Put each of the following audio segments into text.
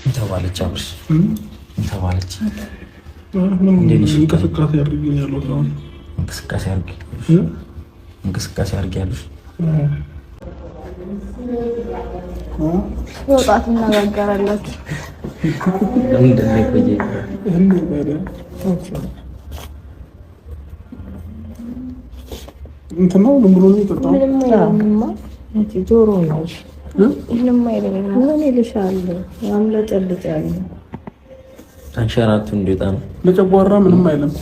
እንተባለች አብርሽ እንተባለች እንቅስቃሴ አድርጊ ያሉሽ ወጣት እናጋገራላችሁ እንትን ነው ብሎ ነው የጠጣው። ጆሮ ነው ምንም አይደለም። ምን ይልሻል? ያምለጠልጣል። አንሸራቱ እንዴታ ነው ለጨጓራ ምንም አይልም።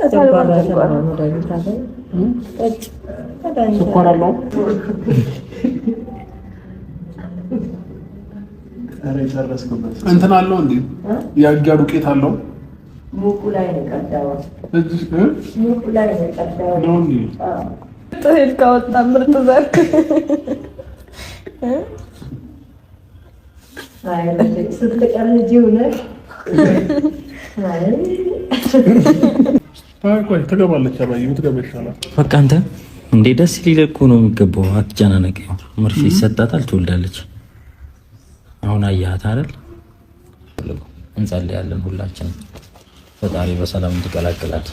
ተጨጓራ ስኳር አለው። እንትን አለው እንዴ? ያጊያ ዱቄት አለው። ሙቁ ላይ ነው ቀዳው። ሙቁ ላይ ነው ቀዳው ነው እንዴ? ጥህል ካወጣ ምርጥ ዘር አይ ለዚህ ስትቀርጂ ሆነሽ ቆይ ተገባለች። አባዬ የምትገባ ይሻላል። በቃ አንተ እንዴ ደስ ሊል እኮ ነው የሚገባው። አትጨናነቅ። መርፌ ይሰጣታል፣ ትወልዳለች። አሁን አያት አይደል? እንጸልያለን ሁላችንም ፈጣሪ በሰላም እንዲቀላቅላት።